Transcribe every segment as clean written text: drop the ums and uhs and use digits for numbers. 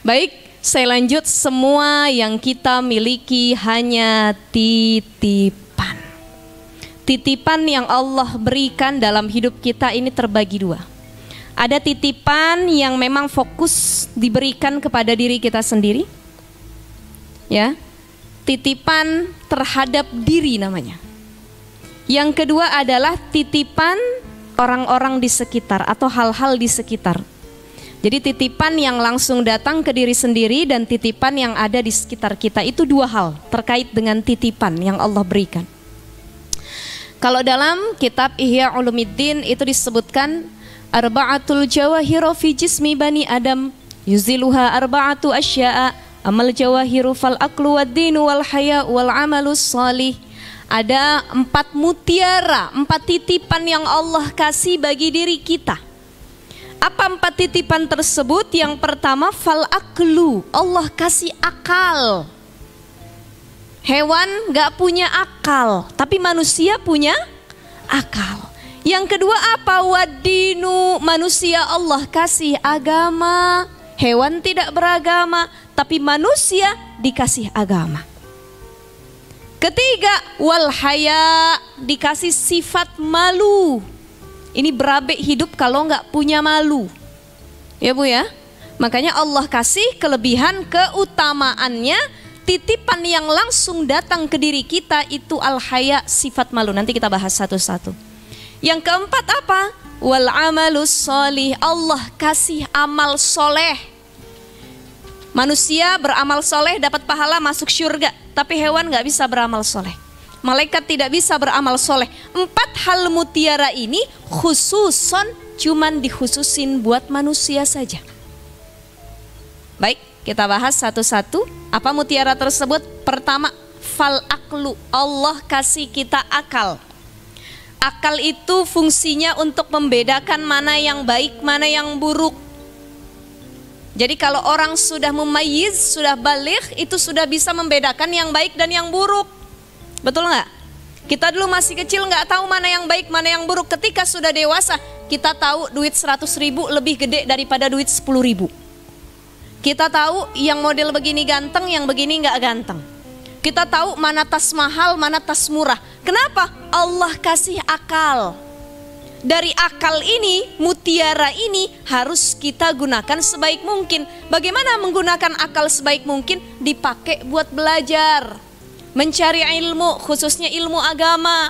Baik, saya lanjut. Semua yang kita miliki hanya titipan. Titipan yang Allah berikan dalam hidup kita ini terbagi dua. Ada titipan yang memang fokus diberikan kepada diri kita sendiri, ya, titipan terhadap diri namanya. Yang kedua adalah titipan orang-orang di sekitar atau hal-hal di sekitar. Jadi titipan yang langsung datang ke diri sendiri dan titipan yang ada di sekitar kita, itu dua hal terkait dengan titipan yang Allah berikan. Kalau dalam kitab Ihya Ulumuddin itu disebutkan arba'atul jawahiru fi jismi bani Adam yuziluha arba'atu asya'a amal jawahiru fal aqlu wad dinu wal haya wal amalus salih. Ada 4 mutiara, 4 titipan yang Allah kasih bagi diri kita. Apa 4 titipan tersebut? Yang pertama, fal aqlu, Allah kasih akal. Hewan gak punya akal, tapi manusia punya akal. Yang kedua apa? Wadinu, manusia Allah kasih agama. Hewan tidak beragama, tapi manusia dikasih agama. Ketiga, wal haya, dikasih sifat malu. Ini berabe hidup kalau nggak punya malu, ya Bu ya. Makanya Allah kasih kelebihan keutamaannya, titipan yang langsung datang ke diri kita itu al haya, sifat malu. Nanti kita bahas satu-satu. Yang keempat apa? Wal amalus solih, Allah kasih amal soleh. Manusia beramal soleh dapat pahala masuk surga, tapi hewan gak bisa beramal soleh. Malaikat tidak bisa beramal soleh. 4 hal mutiara ini khususon cuman dikhususin buat manusia saja. Baik, kita bahas satu-satu. Apa mutiara tersebut? Pertama, fal aqlu, Allah kasih kita akal. Akal itu fungsinya untuk membedakan mana yang baik, mana yang buruk. Jadi kalau orang sudah mumayyiz, sudah baligh, itu sudah bisa membedakan yang baik dan yang buruk. Betul nggak? Kita dulu masih kecil nggak tahu mana yang baik, mana yang buruk. Ketika sudah dewasa, kita tahu duit 100.000 lebih gede daripada duit 10.000. Kita tahu yang model begini ganteng, yang begini nggak ganteng. Kita tahu mana tas mahal, mana tas murah. Kenapa? Allah kasih akal. Dari akal ini, mutiara ini harus kita gunakan sebaik mungkin. Bagaimana menggunakan akal sebaik mungkin? Dipakai buat belajar, mencari ilmu, khususnya ilmu agama.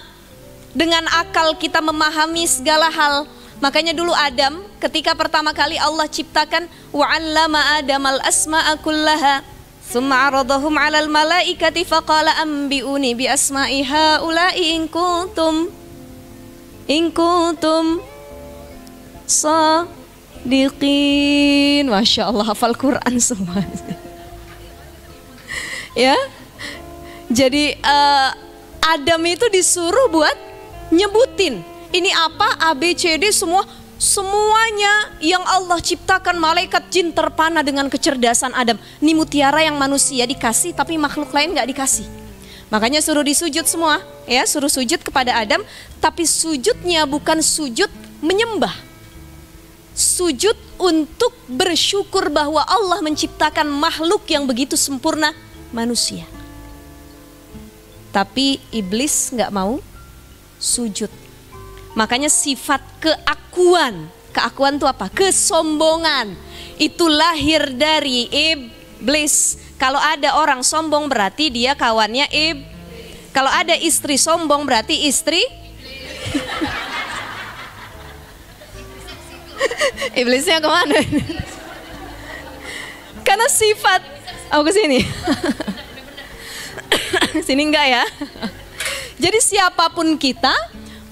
Dengan akal kita memahami segala hal. Makanya dulu Adam, ketika pertama kali Allah ciptakan, wa'allama Adamal asma'a kullaha thumma 'aradahum 'alal malaikati faqala anbi'uni bi asma'i haula'i in kuntum sadiqin. Masya Allah, hafal Quran semua. Ya, jadi Adam itu disuruh buat nyebutin ini apa, A, B, C, D, semuanya yang Allah ciptakan. Malaikat, jin terpana dengan kecerdasan Adam. Ini mutiara yang manusia dikasih tapi makhluk lain gak dikasih. Makanya suruh disujud semua, ya, suruh sujud kepada Adam, tapi sujudnya bukan sujud menyembah. Sujud untuk bersyukur bahwa Allah menciptakan makhluk yang begitu sempurna, manusia. Tapi iblis nggak mau sujud. Makanya sifat keakuan itu apa? Kesombongan. Itu lahir dari iblis. Kalau ada orang sombong berarti dia kawannya Kalau ada istri sombong berarti istri iblisnya kemana? Karena sifat. Oh, ke sini. Sini enggak ya? Jadi siapapun kita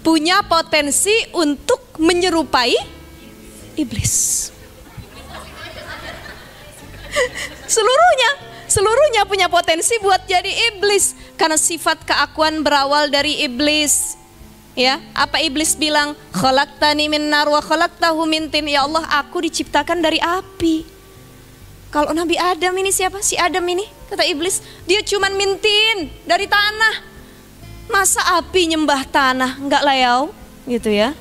punya potensi untuk menyerupai iblis. Seluruhnya punya potensi buat jadi iblis. Karena sifat keakuan berawal dari iblis. Ya, apa iblis bilang? Khalaqtani min nar wa khalaqtahu min tin. Ya Allah, aku diciptakan dari api. Kalau Nabi Adam ini siapa? Si Adam ini, kata iblis, dia cuman mintin dari tanah. Masa api nyembah tanah? Enggak layau, gitu ya.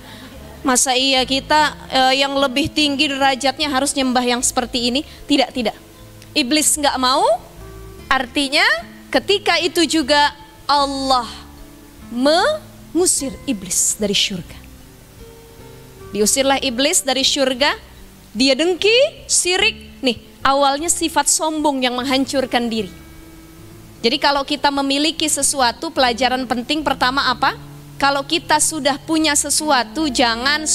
Masa iya kita yang lebih tinggi derajatnya harus nyembah yang seperti ini? Tidak, tidak. Iblis nggak mau, artinya ketika itu juga Allah mengusir iblis dari syurga. Diusirlah iblis dari syurga, dia dengki, syirik. Nih, awalnya sifat sombong yang menghancurkan diri. Jadi kalau kita memiliki sesuatu, pelajaran penting pertama apa? Kalau kita sudah punya sesuatu, jangan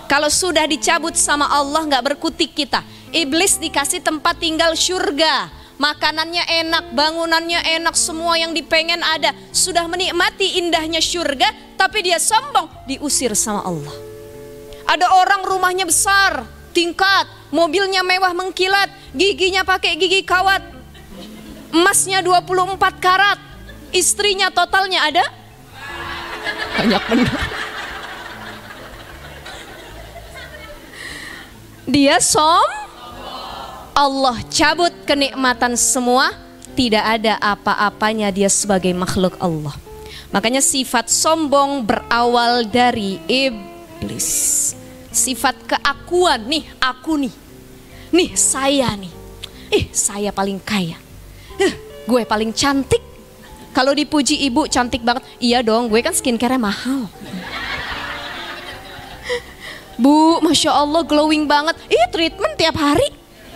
Kalau sudah dicabut sama Allah, nggak berkutik kita. Iblis dikasih tempat tinggal syurga, makanannya enak, bangunannya enak, semua yang dipengen ada. Sudah menikmati indahnya syurga, tapi dia sombong, diusir sama Allah. Ada orang rumahnya besar, tingkat, mobilnya mewah mengkilat, giginya pakai gigi kawat, emasnya 24 karat, istrinya totalnya ada banyak benar. Dia Allah cabut kenikmatan semua, tidak ada apa-apanya dia sebagai makhluk Allah. Makanya sifat sombong berawal dari iblis. Sifat keakuan, nih aku nih saya nih, saya paling kaya, gue paling cantik. Kalau dipuji ibu cantik banget, iya dong, gue kan skincare-nya mahal. Bu, Masya Allah glowing banget, treatment tiap hari,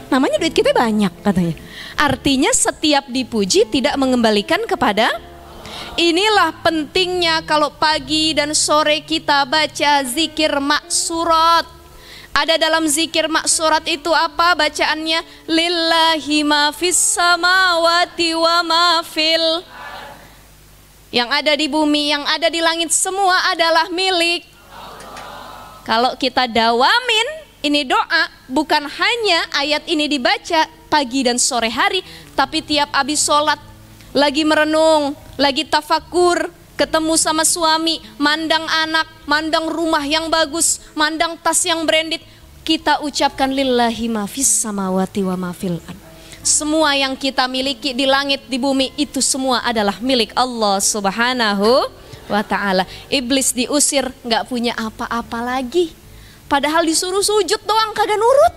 namanya duit kita banyak katanya. Artinya setiap dipuji tidak mengembalikan kepada. Inilah pentingnya kalau pagi dan sore kita baca zikir maksurat. Ada dalam zikir maksurat itu apa bacaannya? Lillahi ma fis samawati wa ma fil. Yang ada di bumi, yang ada di langit semua adalah milik. Kalau kita dawamin, ini doa, bukan hanya ayat ini dibaca pagi dan sore hari, tapi tiap habis sholat, lagi merenung, lagi tafakur, ketemu sama suami, mandang anak, mandang rumah yang bagus, mandang tas yang branded, kita ucapkan lillahi ma fis samawati wa ma fil ard. Semua yang kita miliki di langit, di bumi, itu semua adalah milik Allah Subhanahu wa ta'ala. Iblis diusir, gak punya apa-apa lagi. Padahal disuruh sujud doang kagak nurut.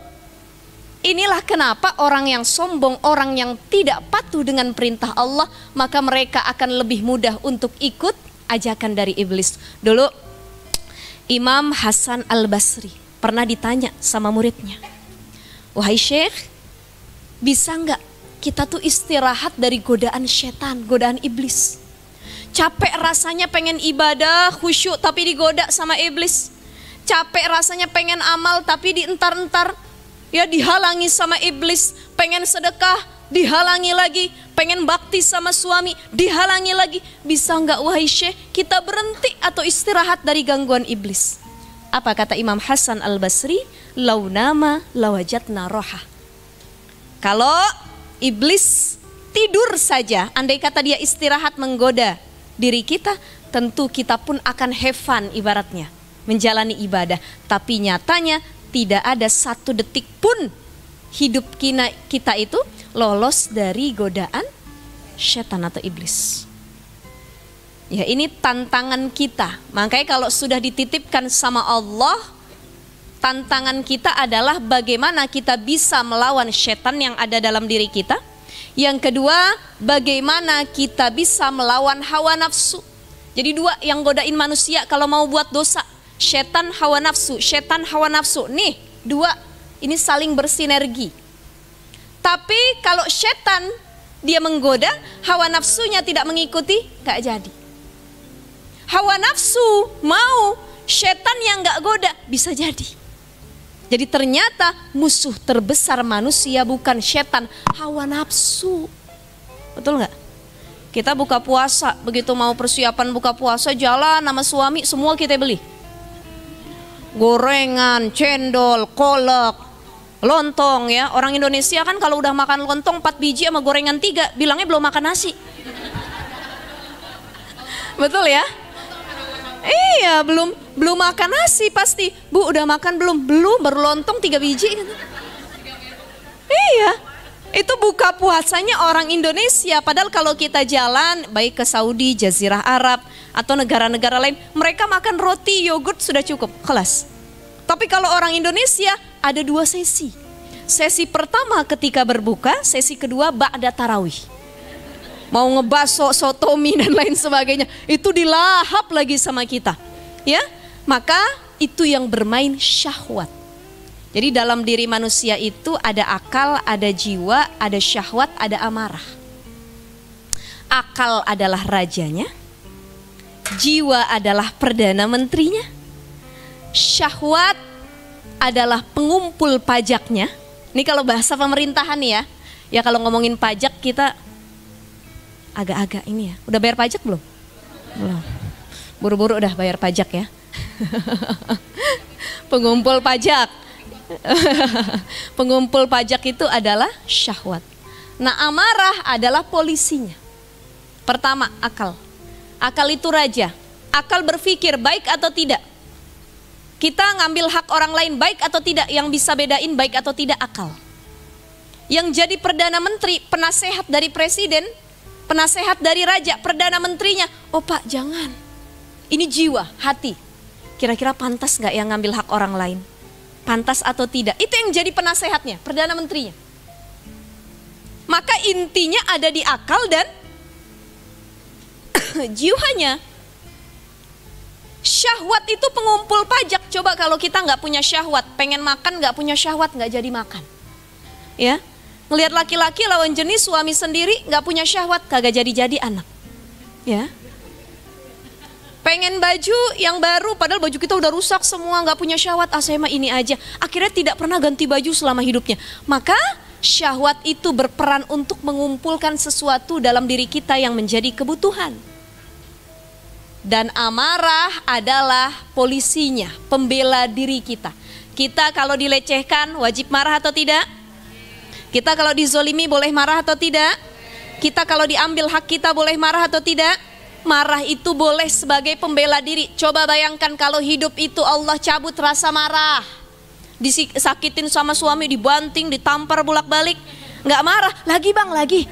Inilah kenapa orang yang sombong, orang yang tidak patuh dengan perintah Allah, maka mereka akan lebih mudah untuk ikut ajakan dari iblis. Dulu Imam Hasan Al-Basri pernah ditanya sama muridnya, wahai Syekh, bisa nggak kita tuh istirahat dari godaan setan, godaan iblis? Capek rasanya pengen ibadah, khusyuk tapi digoda sama iblis. Capek rasanya pengen amal tapi dientar-entar, ya dihalangi sama iblis. Pengen sedekah, dihalangi lagi. Pengen bakti sama suami, dihalangi lagi. Bisa nggak wahai Syekh kita berhenti atau istirahat dari gangguan iblis? Apa kata Imam Hasan Al-Basri? Launama lawajatna roha. Kalau iblis tidur saja, andai kata dia istirahat menggoda diri kita, tentu kita pun akan have fun ibaratnya menjalani ibadah. Tapi nyatanya tidak ada satu detik pun hidup kita itu lolos dari godaan setan atau iblis. Ya, ini tantangan kita. Makanya kalau sudah dititipkan sama Allah, tantangan kita adalah bagaimana kita bisa melawan setan yang ada dalam diri kita. Yang kedua, bagaimana kita bisa melawan hawa nafsu. Jadi dua yang godain manusia kalau mau buat dosa, setan hawa nafsu, setan hawa nafsu. Nih, dua ini saling bersinergi. Tapi kalau setan dia menggoda, hawa nafsunya tidak mengikuti, gak jadi. Hawa nafsu mau, setan yang gak goda bisa jadi. Jadi ternyata musuh terbesar manusia bukan setan, hawa nafsu. Betul nggak? Kita buka puasa, begitu mau persiapan buka puasa, jalan sama suami, semua kita beli. Gorengan, cendol, kolak, lontong ya. Orang Indonesia kan kalau udah makan lontong 4 biji sama gorengan 3, bilangnya belum makan nasi. Betul ya? Iya, belum makan nasi pasti. Bu, udah makan belum? Belum, baru lontong 3 biji gitu. Iya, itu buka puasanya orang Indonesia. Padahal kalau kita jalan baik ke Saudi, Jazirah Arab, atau negara-negara lain, mereka makan roti, yogurt sudah cukup, kelas. Tapi kalau orang Indonesia ada 2 sesi. Sesi pertama ketika berbuka, sesi kedua ba'da tarawih. Mau ngebaso, sotomi dan lain sebagainya, itu dilahap lagi sama kita. Ya, maka itu yang bermain syahwat. Jadi dalam diri manusia itu ada akal, ada jiwa, ada syahwat, ada amarah. Akal adalah rajanya, jiwa adalah perdana menterinya, syahwat adalah pengumpul pajaknya. Ini kalau bahasa pemerintahan ya. Ya kalau ngomongin pajak kita agak-agak ini ya. Udah bayar pajak belum? Belum. Buru-buru udah bayar pajak ya. Pengumpul pajak. Pengumpul pajak itu adalah syahwat. Nah, amarah adalah polisinya. Pertama, akal. Akal itu raja. Akal berpikir baik atau tidak. Kita ngambil hak orang lain baik atau tidak, yang bisa bedain baik atau tidak akal. Yang jadi perdana menteri, penasehat dari presiden, penasehat dari raja, perdana menterinya, oh Pak jangan. Ini jiwa, hati. Kira-kira pantas gak yang ngambil hak orang lain? Pantas atau tidak? Itu yang jadi penasehatnya, perdana menterinya. Maka intinya ada di akal dan jiwanya. Syahwat itu pengumpul pajak. Coba kalau kita nggak punya syahwat, pengen makan nggak punya syahwat, nggak jadi makan. Ya, ngelihat laki-laki lawan jenis suami sendiri nggak punya syahwat, kagak jadi anak. Ya, pengen baju yang baru, padahal baju kita udah rusak semua, nggak punya syahwat, saya mah ini aja. Akhirnya tidak pernah ganti baju selama hidupnya. Maka syahwat itu berperan untuk mengumpulkan sesuatu dalam diri kita yang menjadi kebutuhan. Dan amarah adalah polisinya, pembela diri kita. Kita kalau dilecehkan wajib marah atau tidak? Kita kalau dizolimi boleh marah atau tidak? Kita kalau diambil hak kita boleh marah atau tidak? Marah itu boleh sebagai pembela diri. Coba bayangkan kalau hidup itu Allah cabut rasa marah. Disakitin sama suami, dibanting, ditampar bolak-balik. Nggak marah, lagi bang, lagi.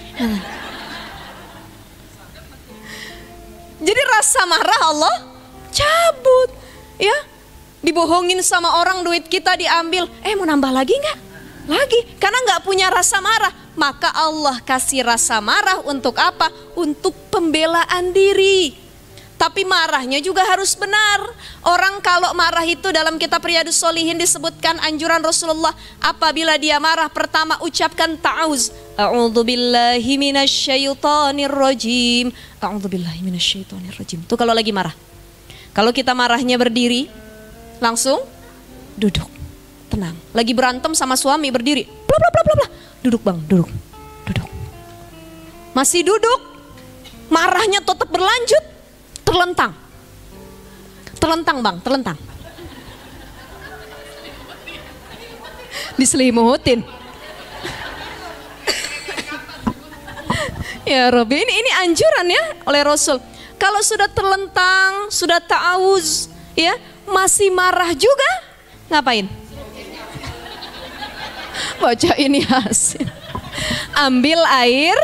Jadi rasa marah Allah cabut, ya. Dibohongin sama orang, duit kita diambil, mau nambah lagi nggak? Lagi, karena nggak punya rasa marah. Maka Allah kasih rasa marah untuk apa? Untuk pembelaan diri. Tapi marahnya juga harus benar. Orang kalau marah itu dalam kitab Riyadhus Shalihin disebutkan anjuran Rasulullah, apabila dia marah pertama ucapkan ta'awuz. A'udzubillahi minasyaitonir rajim. A'udzubillahi minasyaitonir rajim. Itu kalau lagi marah. Kalau kita marahnya berdiri, langsung duduk. Tenang. Lagi berantem sama suami berdiri. Bla bla bla bla bla. Duduk bang, duduk. Duduk. Masih duduk. Marahnya tetap berlanjut. Terlentang. Terlentang bang, terlentang. Diselimutin. Ya Rabbi, ini anjuran ya oleh Rasul. Kalau sudah terlentang, sudah ta'awuz, ya, masih marah juga, ngapain? Baca ini Yasin. Ambil air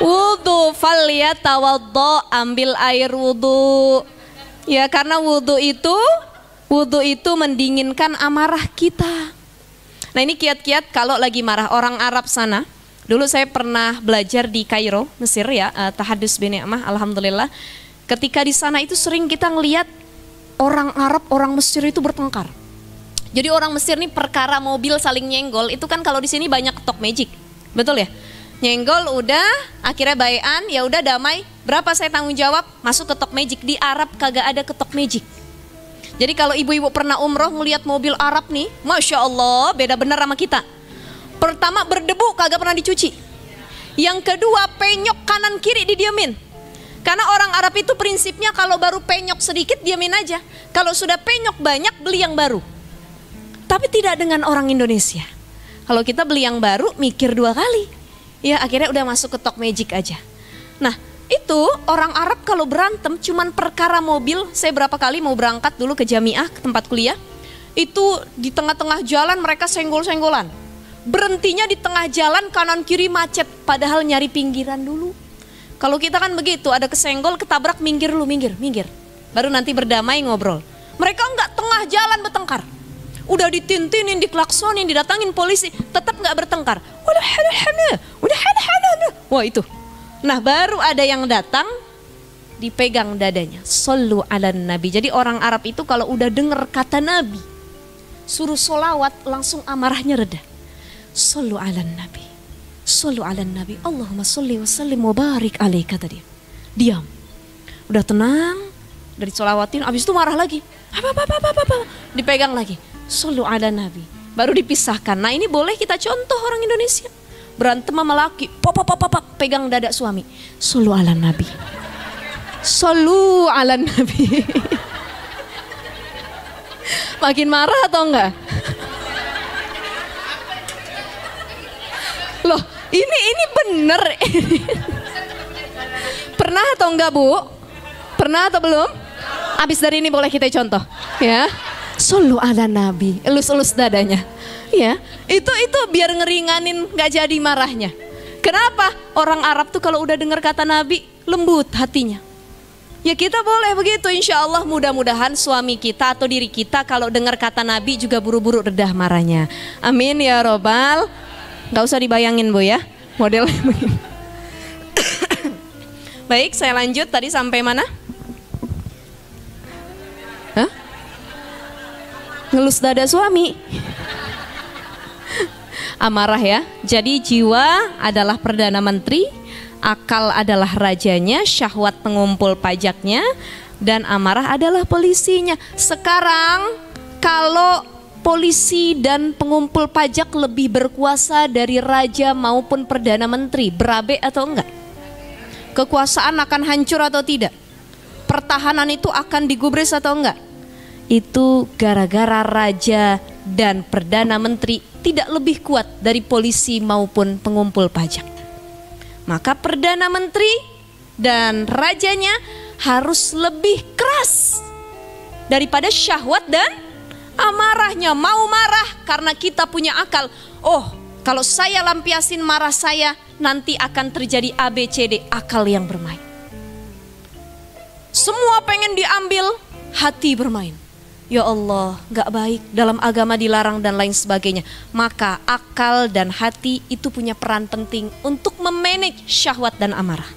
wudu, falyatawaddo, ambil air wudu. Ya, karena wudu itu mendinginkan amarah kita. Nah, ini kiat-kiat kalau lagi marah. Orang Arab sana, dulu saya pernah belajar di Kairo, Mesir ya, Tahadus bin Ni'mah, alhamdulillah. Ketika di sana itu sering kita ngelihat orang Arab, orang Mesir itu bertengkar. Jadi orang Mesir nih perkara mobil saling nyenggol, itu kan kalau di sini banyak ketok magic. Betul ya? Nyenggol udah, akhirnya bayan, ya udah damai. Berapa saya tanggung jawab? Masuk ketok magic. Di Arab kagak ada ketok magic. Jadi kalau ibu-ibu pernah umroh ngelihat mobil Arab nih, Masya Allah beda benar sama kita. Pertama berdebu kagak pernah dicuci. Yang kedua penyok kanan kiri didiemin. Karena orang Arab itu prinsipnya kalau baru penyok sedikit diamin aja. Kalau sudah penyok banyak beli yang baru. Tapi tidak dengan orang Indonesia. Kalau kita beli yang baru mikir 2 kali. Ya akhirnya udah masuk ketok magic aja. Nah itu orang Arab kalau berantem cuman perkara mobil. Saya berapa kali mau berangkat dulu ke Jamiah, ke tempat kuliah. Itu di tengah-tengah jalan mereka senggol-senggolan. Berhentinya di tengah jalan, kanan kiri macet. Padahal nyari pinggiran dulu. Kalau kita kan begitu, ada kesenggol, ketabrak, minggir lu, minggir. Baru nanti berdamai ngobrol. Mereka enggak, tengah jalan bertengkar. Udah ditintinin, diklaksonin, didatangin polisi, tetap enggak bertengkar. Udah hana. Wah itu. Nah baru ada yang datang, dipegang dadanya. Sallu ala nabi. Jadi orang Arab itu kalau udah dengar kata nabi, suruh solawat, langsung amarahnya reda. Sallu ala nabi. Sallu ala nabi. Allahumma salli wa sallim wa barik alaih, kata dia. Diam. Udah tenang, udah disolawatin, abis itu marah lagi. Apa. Dipegang lagi. Sallu ala nabi. Baru dipisahkan. Nah ini boleh kita contoh orang Indonesia. Berantem sama laki, pegang dada suami. Sallu ala nabi. Sallu ala nabi. Makin marah atau enggak? Loh, ini bener. Pernah atau enggak, Bu? Pernah atau belum? Abis dari ini boleh kita contoh, ya. Sallu ala nabi, elus-elus dadanya. Ya, itu biar ngeringanin enggak jadi marahnya. Kenapa? Orang Arab tuh kalau udah dengar kata nabi, lembut hatinya. Ya kita boleh begitu, insya Allah. Mudah-mudahan suami kita atau diri kita kalau dengar kata nabi juga buru-buru redah marahnya. Amin ya robbal. Gak usah dibayangin, Bu, ya, modelnya begini. Baik, saya lanjut. Tadi sampai mana? Hah? Ngelus dada suami. Amarah ya. Jadi jiwa adalah Perdana Menteri, akal adalah rajanya, syahwat pengumpul pajaknya, dan amarah adalah polisinya. Sekarang kalau polisi dan pengumpul pajak lebih berkuasa dari raja maupun Perdana Menteri, berabe atau enggak? Kekuasaan akan hancur atau tidak? Pertahanan itu akan digubris atau enggak? Itu gara-gara raja dan Perdana Menteri tidak lebih kuat dari polisi maupun pengumpul pajak. Maka Perdana Menteri dan rajanya harus lebih keras daripada syahwat dan amarahnya. Mau marah karena kita punya akal. Oh, kalau saya lampiasin marah saya, nanti akan terjadi ABCD, akal yang bermain. Semua pengen diambil, hati bermain. Ya Allah, gak baik, dalam agama dilarang dan lain sebagainya. Maka akal dan hati itu punya peran penting untuk memanage syahwat dan amarah.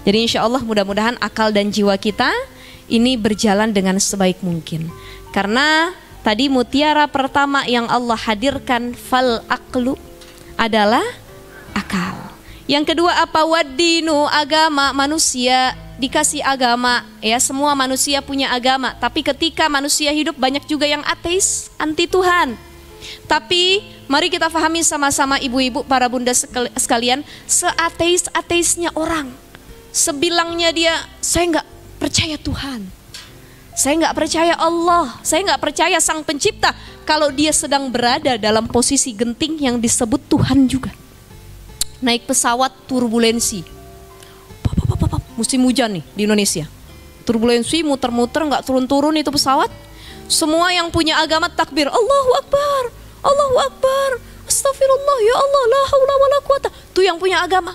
Jadi insya Allah mudah-mudahan akal dan jiwa kita ini berjalan dengan sebaik mungkin. Karena tadi mutiara pertama yang Allah hadirkan, fal aqlu, adalah akal. Yang kedua apa? Waddinu, agama. Manusia dikasih agama, ya, semua manusia punya agama. Tapi ketika manusia hidup, banyak juga yang ateis, anti Tuhan. Tapi mari kita fahami sama-sama, ibu-ibu, para bunda sekalian, seateis-ateisnya orang, sebilangnya dia, saya nggak percaya Tuhan, saya nggak percaya Allah, saya nggak percaya Sang Pencipta, kalau dia sedang berada dalam posisi genting yang disebut Tuhan juga. Naik pesawat turbulensi, musim hujan nih di Indonesia, turbulensi, muter-muter, nggak turun-turun itu pesawat. Semua yang punya agama takbir, Allahu Akbar, Allahu Akbar, Astagfirullah, ya Allah, la haula wala quwata. Itu yang punya agama.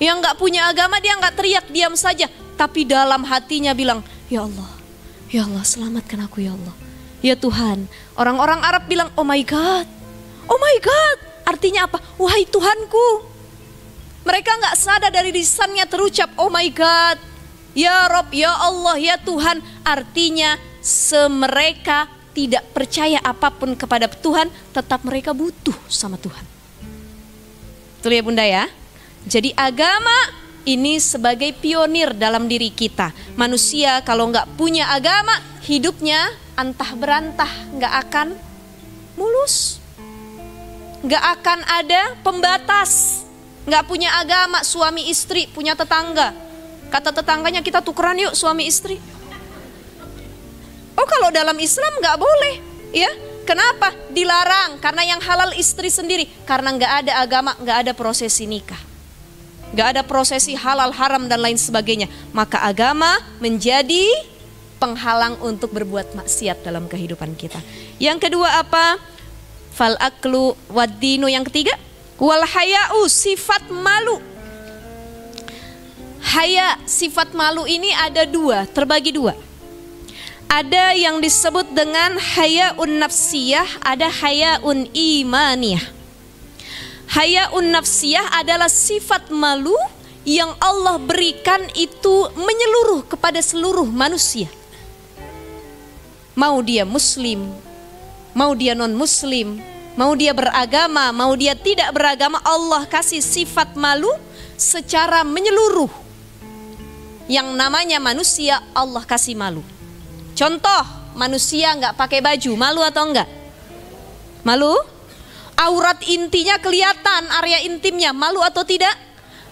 Yang nggak punya agama dia nggak teriak, diam saja, tapi dalam hatinya bilang, ya Allah, ya Allah, selamatkan aku ya Allah, ya Tuhan. Orang-orang Arab bilang, oh my God, oh my God. Artinya apa? Wahai Tuhanku. Mereka nggak sadar dari lisannya terucap, oh my God, ya Rob, ya Allah, ya Tuhan. Artinya semereka tidak percaya apapun kepada Tuhan, tetap mereka butuh sama Tuhan. Betul ya bunda ya? Jadi agama ini sebagai pionir dalam diri kita. Manusia kalau nggak punya agama, hidupnya antah berantah, nggak akan mulus, nggak akan ada pembatas. Nggak punya agama, suami istri, punya tetangga, kata tetangganya, kita tukeran yuk suami istri. Oh, kalau dalam Islam nggak boleh, ya? Kenapa? Dilarang. Karena yang halal istri sendiri. Karena nggak ada agama, nggak ada prosesi nikah, nggak ada prosesi halal haram dan lain sebagainya. Maka agama menjadi penghalang untuk berbuat maksiat dalam kehidupan kita. Yang kedua apa? Fal aklu waddinu. Yang ketiga, wal haya'u, sifat malu. haya, sifat malu ini ada dua, terbagi dua. Ada yang disebut dengan hayaun nafsiyah, ada hayaun imaniyah. Hayaun nafsiyah adalah sifat malu yang Allah berikan itu menyeluruh kepada seluruh manusia. Mau dia muslim, mau dia non muslim, mau dia beragama, mau dia tidak beragama, Allah kasih sifat malu secara menyeluruh. Yang namanya manusia Allah kasih malu. Contoh, manusia nggak pakai baju, malu atau enggak? Malu? Aurat intinya kelihatan, area intimnya, malu atau tidak?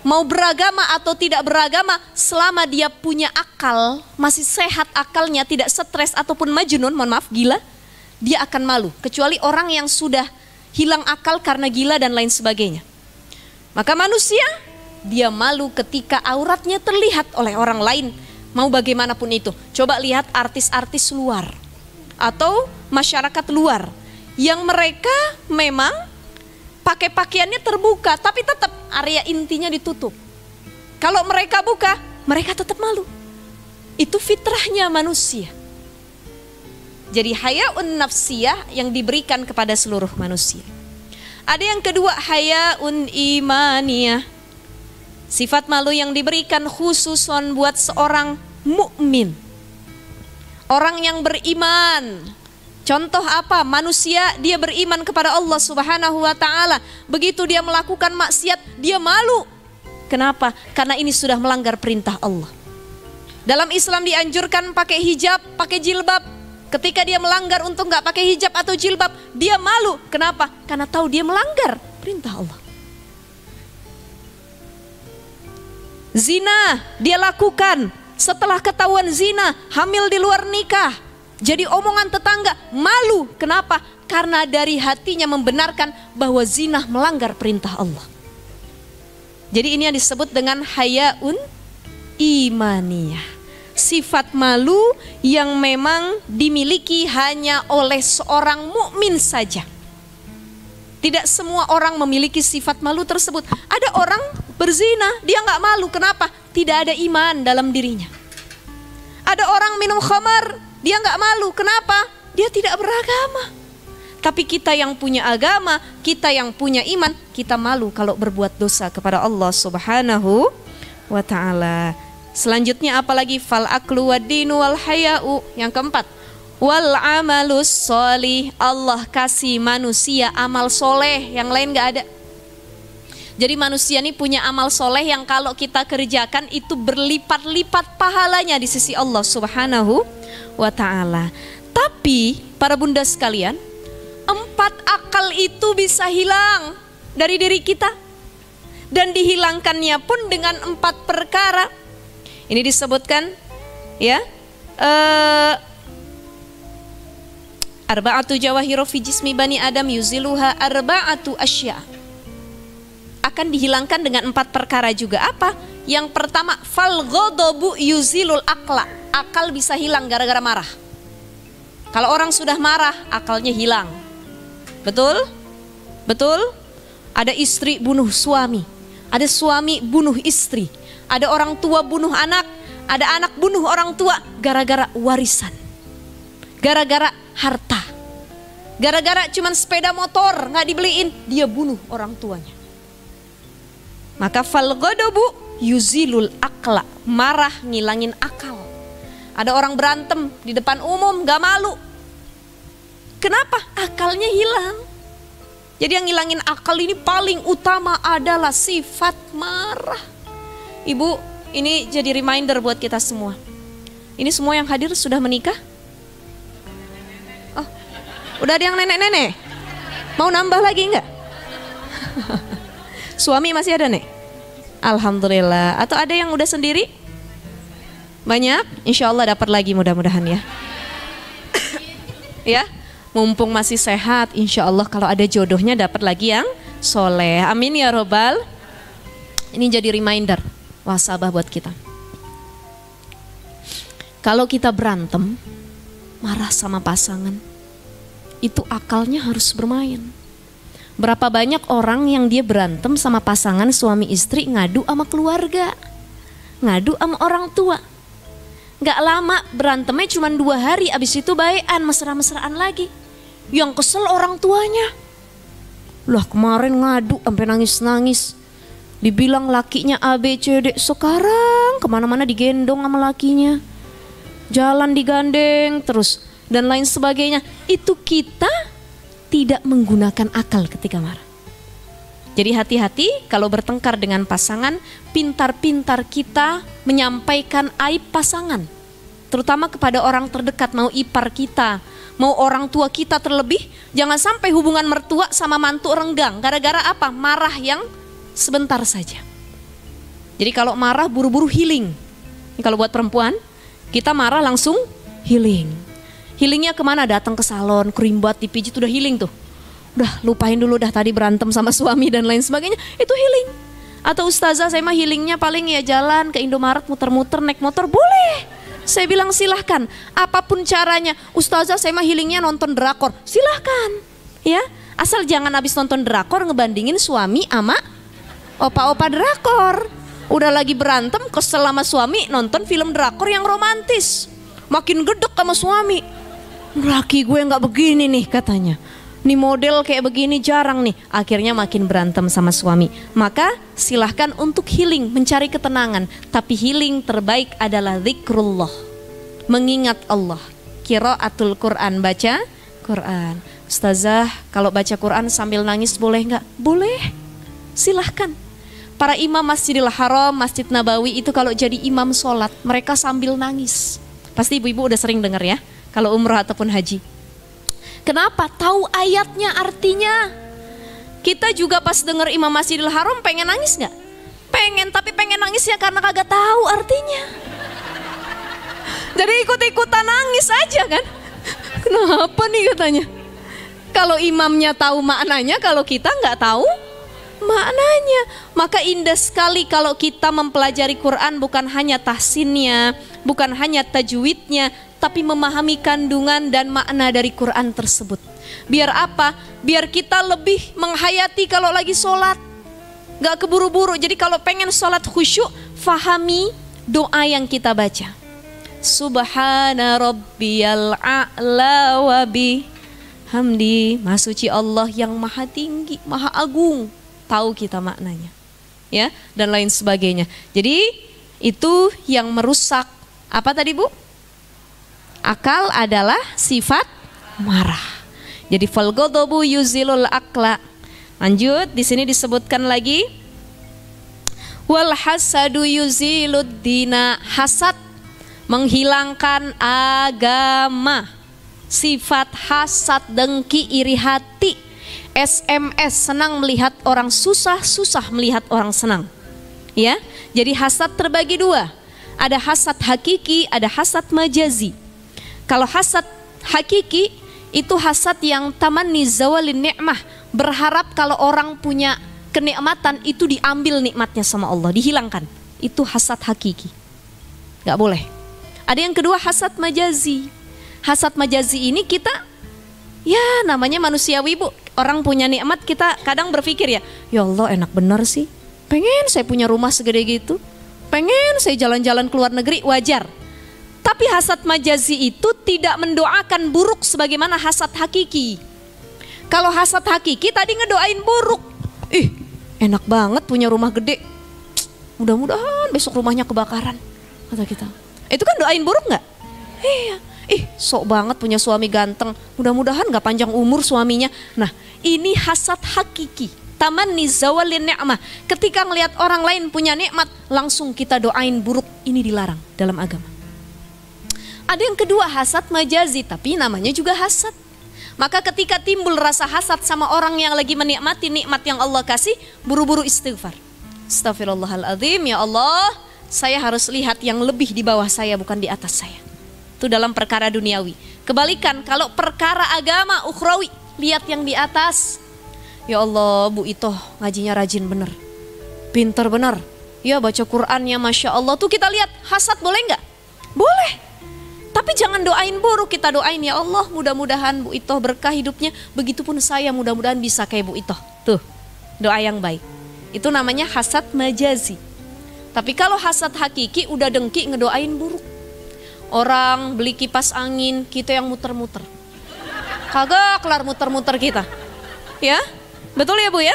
Mau beragama atau tidak beragama, selama dia punya akal, masih sehat akalnya, tidak stres ataupun majnun, mohon maaf, gila, dia akan malu. Kecuali orang yang sudah hilang akal karena gila dan lain sebagainya. Maka manusia, dia malu ketika auratnya terlihat oleh orang lain. Mau bagaimanapun itu. Coba lihat artis-artis luar atau masyarakat luar yang mereka memang pakai pakaiannya terbuka tapi tetap area intinya ditutup. Kalau mereka buka, mereka tetap malu. Itu fitrahnya manusia. Jadi hayaun nafsiyah yang diberikan kepada seluruh manusia. Ada yang kedua, hayaun imaniyah. Sifat malu yang diberikan khususon buat seorang mukmin, orang yang beriman. Contoh apa? Manusia dia beriman kepada Allah Subhanahu wa ta'ala. Begitu dia melakukan maksiat, dia malu. Kenapa? Karena ini sudah melanggar perintah Allah. Dalam Islam dianjurkan pakai hijab, pakai jilbab. Ketika dia melanggar untuk nggak pakai hijab atau jilbab, dia malu. Kenapa? Karena tahu dia melanggar perintah Allah. Zina dia lakukan, setelah ketahuan zina, hamil di luar nikah, jadi omongan tetangga, malu. Kenapa? Karena dari hatinya membenarkan bahwa zina melanggar perintah Allah. Jadi ini yang disebut dengan hayaun imaniyah. Sifat malu yang memang dimiliki hanya oleh seorang mukmin saja. Tidak semua orang memiliki sifat malu tersebut. Ada orang berzina, dia nggak malu. Kenapa? Tidak ada iman dalam dirinya. Ada orang minum khamar, dia nggak malu. Kenapa? Dia tidak beragama. Tapi kita yang punya agama, kita yang punya iman, kita malu kalau berbuat dosa kepada Allah Subhanahu wa ta'ala. Selanjutnya apalagi? Fal aklu wad dinu wal haya'u. Yang keempat, wal amalus solih. Allah kasih manusia amal soleh, yang lain gak ada. Jadi manusia ini punya amal soleh yang kalau kita kerjakan itu berlipat-lipat pahalanya di sisi Allah Subhanahu wa ta'ala. Tapi para bunda sekalian, 4 akal itu bisa hilang dari diri kita. Dan dihilangkannya pun dengan 4 perkara. Ini disebutkan ya, arba'atu jawahiru fi jismi bani adam yuziluha arba'atu asya. Akan dihilangkan dengan 4 perkara juga. Apa? Yang pertama, fal ghadabu yuzilul akla. Akal bisa hilang gara-gara marah. Kalau orang sudah marah, akalnya hilang. Betul? Betul? Ada istri bunuh suami, ada suami bunuh istri, ada orang tua bunuh anak, ada anak bunuh orang tua gara-gara warisan, gara-gara harta, gara-gara cuman sepeda motor nggak dibeliin, dia bunuh orang tuanya. Maka fal ghadabu yuzilul akla, marah ngilangin akal. Ada orang berantem di depan umum gak malu. Kenapa? Akalnya hilang. Jadi yang ngilangin akal ini paling utama adalah sifat marah. Ibu, ini jadi reminder buat kita semua. Ini semua yang hadir sudah menikah? Oh, udah ada yang nenek-nenek? Mau nambah lagi enggak? Suami masih ada nih? Alhamdulillah. Atau ada yang udah sendiri? Banyak? Insya Allah dapat lagi mudah-mudahan ya. Ya, mumpung masih sehat, insya Allah kalau ada jodohnya dapat lagi yang soleh. Amin ya robbal. Ini jadi reminder, wasabah buat kita. Kalau kita berantem, marah sama pasangan, itu akalnya harus bermain. Berapa banyak orang yang dia berantem sama pasangan suami istri ngadu sama keluarga. ngadu sama orang tua. Gak lama berantemnya cuma 2 hari, abis itu baikan, mesra-mesraan lagi. Yang kesel orang tuanya. Lah kemarin ngadu sampai nangis-nangis. Dibilang lakinya ABCD, sekarang kemana-mana digendong sama lakinya. Jalan digandeng terus dan lain sebagainya. Itu kita tidak menggunakan akal ketika marah. Jadi hati-hati kalau bertengkar dengan pasangan, pintar-pintar kita menyampaikan aib pasangan. Terutama kepada orang terdekat, mau ipar kita, mau orang tua kita terlebih. Jangan sampai hubungan mertua sama mantu renggang. Gara-gara apa? Marah yang sebentar saja. Jadi kalau marah buru-buru healing. Kalau buat perempuan, kita marah langsung healing. Healingnya kemana? Datang ke salon, kerimbat, dipijit, udah healing tuh. Udah lupain dulu dah tadi berantem sama suami dan lain sebagainya, itu healing. Atau ustazah saya mah healingnya paling ya jalan ke Indomaret muter-muter naik motor, boleh. Saya bilang silahkan, apapun caranya. Ustazah saya mah healingnya nonton drakor, silahkan. Ya, asal jangan habis nonton drakor ngebandingin suami sama opa-opa drakor. Udah lagi berantem kesel sama suami nonton film drakor yang romantis. Makin gedek sama suami. Laki gue nggak begini nih katanya. Nih model kayak begini jarang nih. Akhirnya makin berantem sama suami. Maka silahkan untuk healing, mencari ketenangan. Tapi healing terbaik adalah zikrullah, mengingat Allah. Qiraatul Quran, baca Quran. Ustazah kalau baca Quran sambil nangis boleh nggak? Boleh, silahkan. Para imam Masjidil Haram, Masjid Nabawi itu kalau jadi imam sholat mereka sambil nangis. Pasti ibu-ibu udah sering dengar ya, kalau umrah ataupun haji. Kenapa? Tahu ayatnya, artinya. Kita juga pas dengar Imam Masjidil Haram pengen nangis nggak? Pengen, tapi pengen nangisnya karena kagak tahu artinya. Jadi ikut-ikutan nangis aja kan? Kenapa nih katanya? Kalau imamnya tahu maknanya, kalau kita nggak tahu maknanya. Maka indah sekali kalau kita mempelajari Quran bukan hanya tahsinnya, bukan hanya tajwidnya, tapi memahami kandungan dan makna dari Quran tersebut. Biar apa? Biar kita lebih menghayati kalau lagi sholat, gak keburu-buru. Jadi kalau pengen sholat khusyuk, fahami doa yang kita baca. Subhana rabbiyal a'la wa bihamdi. Maha suci Allah yang maha tinggi, maha agung. Tahu kita maknanya, ya, dan lain sebagainya. Jadi itu yang merusak apa tadi Bu? Akal adalah sifat marah. Jadi fal ghadabu yuzilul akla. Lanjut, di sini disebutkan lagi wal hasadu yuzilud dina. Hasad menghilangkan agama. Sifat hasad, dengki, iri hati. SMS, senang melihat orang susah, susah melihat orang senang. Ya, jadi hasad terbagi 2. Ada hasad hakiki, ada hasad majazi. Kalau hasad hakiki itu hasad yang tamanni zawalin ni'mah, berharap kalau orang punya kenikmatan itu diambil nikmatnya sama Allah, dihilangkan. Itu hasad hakiki, gak boleh. Ada yang kedua hasad majazi. Hasad majazi ini kita, ya namanya manusiawi Bu. Orang punya nikmat kita kadang berpikir ya Allah enak bener sih, pengen saya punya rumah segede gitu, pengen saya jalan-jalan ke luar negeri, wajar. Tapi hasad majazi itu tidak mendoakan buruk sebagaimana hasad hakiki. Kalau hasad hakiki tadi ngedoain buruk. Ih, enak banget punya rumah gede. Mudah-mudahan besok rumahnya kebakaran, kata kita. Itu kan doain buruk nggak? Iya. Ih, sok banget punya suami ganteng. Mudah-mudahan gak panjang umur suaminya. Nah, ini hasad hakiki. Tamanni zawalin ni'mah. Ketika ngelihat orang lain punya nikmat, langsung kita doain buruk. Ini dilarang dalam agama. Ada yang kedua hasad majazi, tapi namanya juga hasad. Maka ketika timbul rasa hasad sama orang yang lagi menikmati nikmat yang Allah kasih, buru-buru istighfar. Astaghfirullahaladzim, ya Allah, saya harus lihat yang lebih di bawah saya, bukan di atas saya. Itu dalam perkara duniawi. Kebalikan kalau perkara agama ukhrawi, lihat yang di atas. Ya Allah, Bu Itoh ngajinya rajin bener, pinter bener, ya baca Qurannya Masya Allah. Tuh kita lihat, hasad boleh nggak? Boleh. Tapi jangan doain buruk, kita doain ya Allah mudah-mudahan Bu Itoh berkah hidupnya. Begitupun saya mudah-mudahan bisa kayak Bu Itoh. Tuh doa yang baik. Itu namanya hasad majazi. Tapi kalau hasad hakiki udah dengki ngedoain buruk. Orang beli kipas angin, kita yang muter-muter. Kagak kelar muter-muter kita. Ya, betul ya Bu ya?